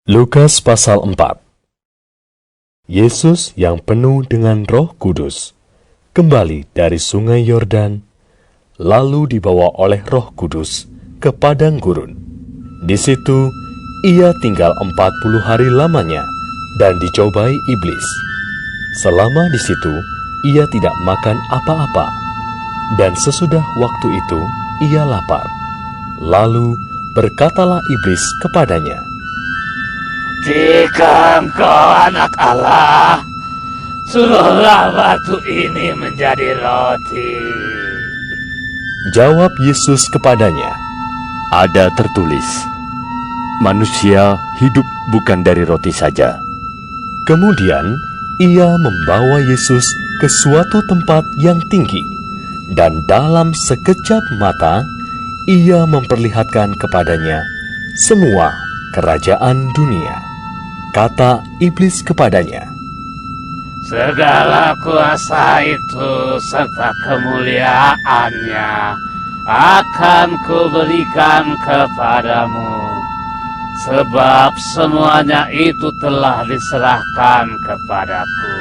Lukas pasal 4. Yesus yang penuh dengan Roh Kudus kembali dari sungai Yordan, lalu dibawa oleh Roh Kudus ke padang gurun. Di situ ia tinggal 40 hari lamanya dan dicobai iblis. Selama di situ ia tidak makan apa-apa, dan sesudah waktu itu ia lapar. Lalu berkatalah iblis kepadanya, "Jika engkau anak Allah, suruhlah batu ini menjadi roti." Jawab Yesus kepadanya, "Ada tertulis, manusia hidup bukan dari roti saja." Kemudian ia membawa Yesus ke suatu tempat yang tinggi, dan dalam sekejap mata ia memperlihatkan kepadanya semua kerajaan dunia. Kata iblis kepadanya, "Segala kuasa itu serta kemuliaannya akan kuberikan kepadamu, sebab semuanya itu telah diserahkan kepadaku,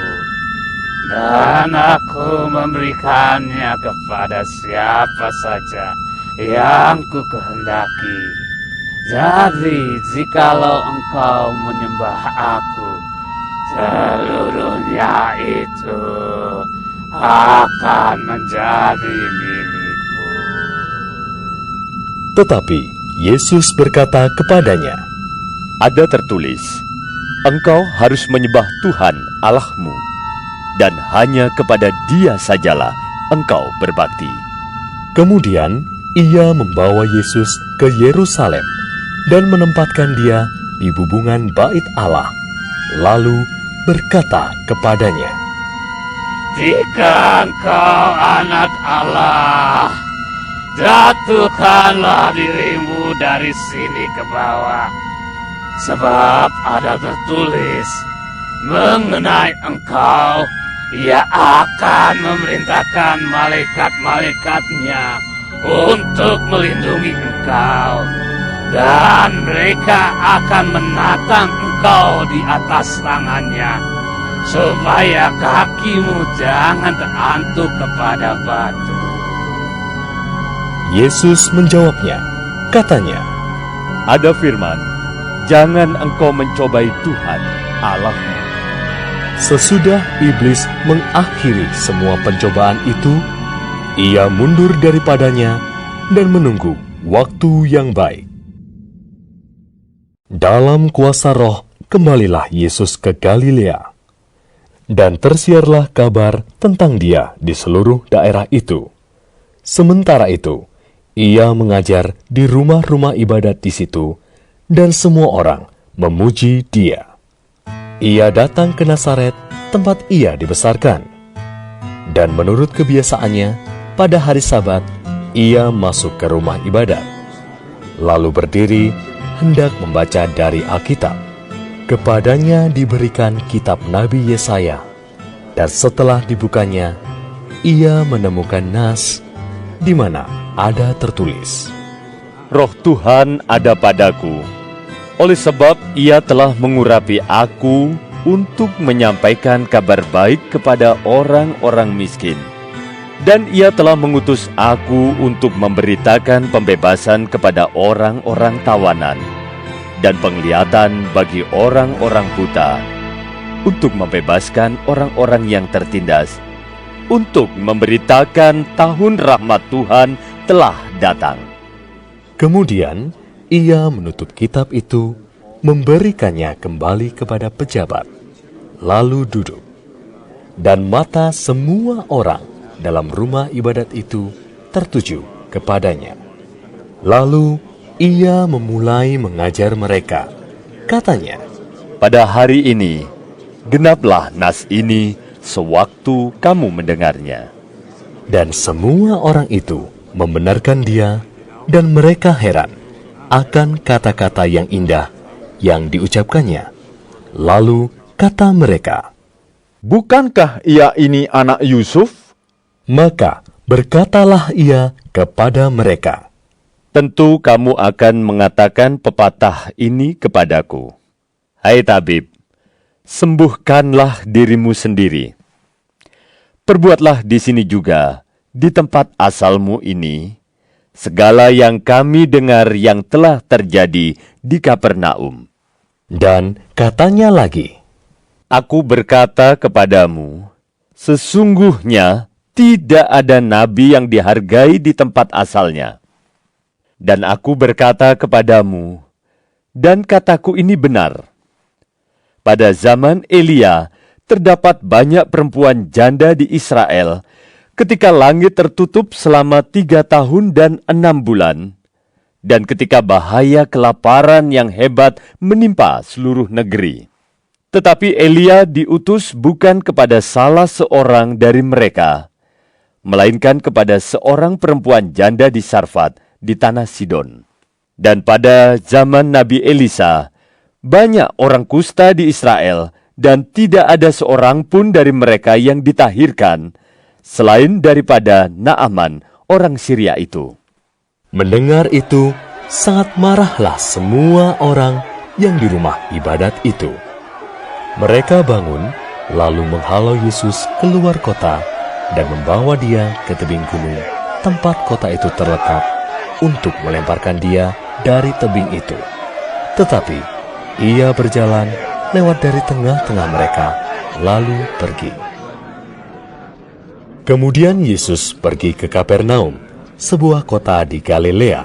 dan aku memberikannya kepada siapa saja yang kukehendaki. Jadi, jikalau engkau menyembah aku, seluruhnya itu akan menjadi milikmu." tetapi Yesus berkata kepadanya, Ada tertulis, engkau harus menyembah Tuhan Allahmu, dan hanya kepada Dia sajalah engkau berbakti. Kemudian ia membawa Yesus ke Yerusalem dan menempatkan dia di bubungan bait Allah, lalu berkata kepadanya, "Jika engkau anak Allah, jatuhkanlah dirimu dari sini ke bawah, sebab ada tertulis mengenai engkau, Ia akan memerintahkan malaikat-malaikatnya untuk melindungi engkau, dan mereka akan menatang engkau di atas tangannya, supaya kakimu jangan terantuk kepada batu." Yesus menjawabnya, katanya, Ada firman, jangan engkau mencobai Tuhan Allahmu. sesudah iblis mengakhiri semua pencobaan itu, ia mundur daripadanya dan menunggu waktu yang baik. Dalam kuasa Roh kembalilah Yesus ke Galilea, dan tersiarlah kabar tentang Dia di seluruh daerah itu. Sementara itu, ia mengajar di rumah-rumah ibadat di situ, dan semua orang memuji Dia. Ia datang ke Nazaret, tempat ia dibesarkan. Dan menurut kebiasaannya, pada hari Sabat, ia masuk ke rumah ibadat. Lalu berdiri, hendak membaca dari Alkitab. Kepadanya diberikan kitab Nabi Yesaya, dan setelah dibukanya, ia menemukan nas, di mana ada tertulis, Roh Tuhan ada padaku, oleh sebab Ia telah mengurapi aku untuk menyampaikan kabar baik kepada orang-orang miskin. Dan Ia telah mengutus aku untuk memberitakan pembebasan kepada orang-orang tawanan, dan penglihatan bagi orang-orang buta, untuk membebaskan orang-orang yang tertindas, untuk memberitakan tahun rahmat Tuhan telah datang. Kemudian ia menutup kitab itu, memberikannya kembali kepada pejabat, lalu duduk. Dan mata semua orang dalam rumah ibadat itu tertuju kepadanya. Lalu ia memulai mengajar mereka. Katanya, Pada hari ini, genaplah nas ini sewaktu kamu mendengarnya. dan semua orang itu membenarkan dia, dan mereka heran akan kata-kata yang indah yang diucapkannya. Lalu kata mereka, Bukankah ia ini anak Yusuf? maka Berkatalah ia kepada mereka, Tentu kamu akan mengatakan pepatah ini kepadaku. Hai tabib, sembuhkanlah dirimu sendiri. Perbuatlah di sini juga, di tempat asalmu ini, segala yang kami dengar yang telah terjadi di Kapernaum. Dan katanya lagi, Aku berkata kepadamu, sesungguhnya tidak ada nabi yang dihargai di tempat asalnya. Dan aku berkata kepadamu, dan kataku ini benar. Pada zaman Elia, terdapat banyak perempuan janda di Israel, ketika langit tertutup selama 3 tahun dan 6 bulan, dan ketika bahaya kelaparan yang hebat menimpa seluruh negeri. Tetapi Elia diutus bukan kepada salah seorang dari mereka, melainkan kepada seorang perempuan janda di Sarfat, di tanah Sidon. Dan pada zaman Nabi Elisa, banyak orang kusta di Israel, dan tidak ada seorang pun dari mereka yang ditahirkan, selain daripada Naaman, orang Syria itu. mendengar itu, sangat marahlah semua orang yang di rumah ibadat itu. Mereka bangun, lalu menghalau Yesus keluar kota dan membawa dia ke tebing gunung, tempat kota itu terletak, untuk melemparkan dia dari tebing itu. Tetapi ia berjalan lewat dari tengah-tengah mereka, lalu pergi. Kemudian Yesus pergi ke Kapernaum, sebuah kota di Galilea,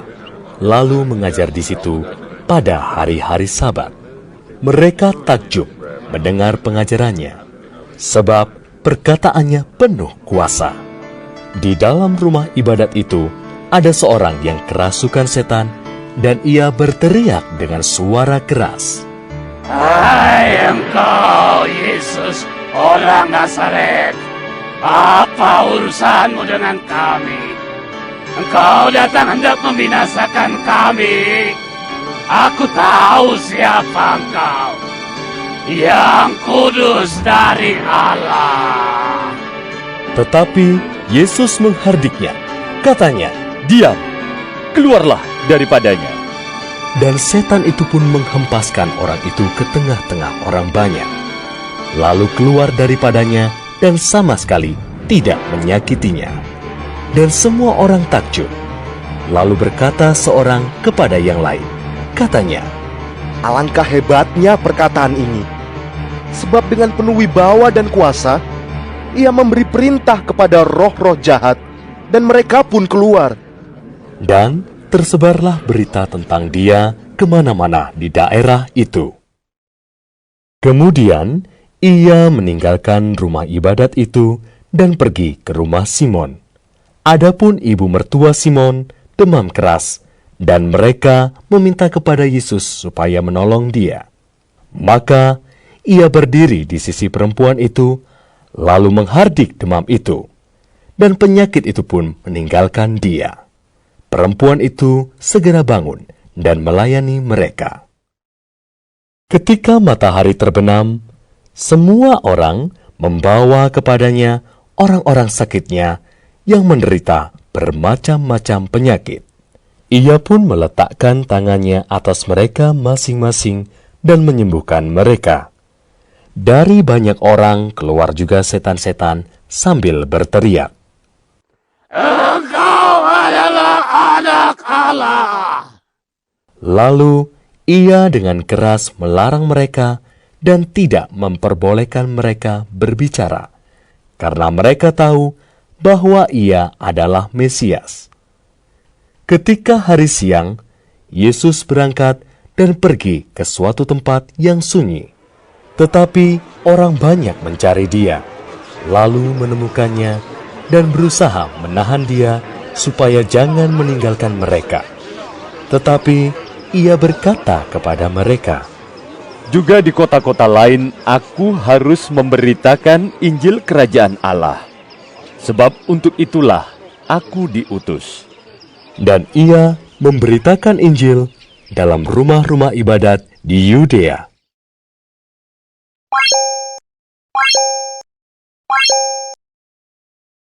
lalu mengajar di situ pada hari-hari Sabat. Mereka takjub mendengar pengajarannya, sebab perkataannya penuh kuasa. Di dalam rumah ibadat itu ada seorang yang kerasukan setan, dan ia berteriak dengan suara keras, Hai engkau, Yesus, orang Nazaret, apa urusanmu dengan kami? Engkau datang hendak membinasakan kami. Aku tahu siapa engkau, yang kudus dari Allah. Tetapi Yesus menghardiknya, katanya, Diam, keluarlah daripadanya. dan setan itu pun menghempaskan orang itu ke tengah-tengah orang banyak, lalu keluar daripadanya dan sama sekali tidak menyakitinya. Dan semua orang takjub. Lalu berkata seorang kepada yang lain, katanya, Alangkah hebatnya perkataan ini, sebab dengan penuh wibawa dan kuasa, ia memberi perintah kepada roh-roh jahat, dan mereka pun keluar. Dan tersebarlah berita tentang dia kemana-mana di daerah itu. Kemudian ia meninggalkan rumah ibadat itu dan pergi ke rumah Simon. Adapun ibu mertua Simon demam keras, dan mereka meminta kepada Yesus supaya menolong dia. Maka ia berdiri di sisi perempuan itu, lalu menghardik demam itu, dan penyakit itu pun meninggalkan dia. Perempuan itu segera bangun dan melayani mereka. Ketika matahari terbenam, semua orang membawa kepadanya orang-orang sakitnya yang menderita bermacam-macam penyakit. Ia pun meletakkan tangannya atas mereka masing-masing dan menyembuhkan mereka. Dari banyak orang keluar juga setan-setan sambil berteriak, Engkau adalah anak Allah. Lalu ia dengan keras melarang mereka dan tidak memperbolehkan mereka berbicara, karena mereka tahu bahwa ia adalah Mesias. Ketika hari siang, Yesus berangkat dan pergi ke suatu tempat yang sunyi. Tetapi orang banyak mencari dia, lalu menemukannya dan berusaha menahan dia supaya jangan meninggalkan mereka. Tetapi ia berkata kepada mereka, Juga di kota-kota lain aku harus memberitakan Injil Kerajaan Allah. Sebab untuk itulah aku diutus. dan ia memberitakan Injil dalam rumah-rumah ibadat di Yudea,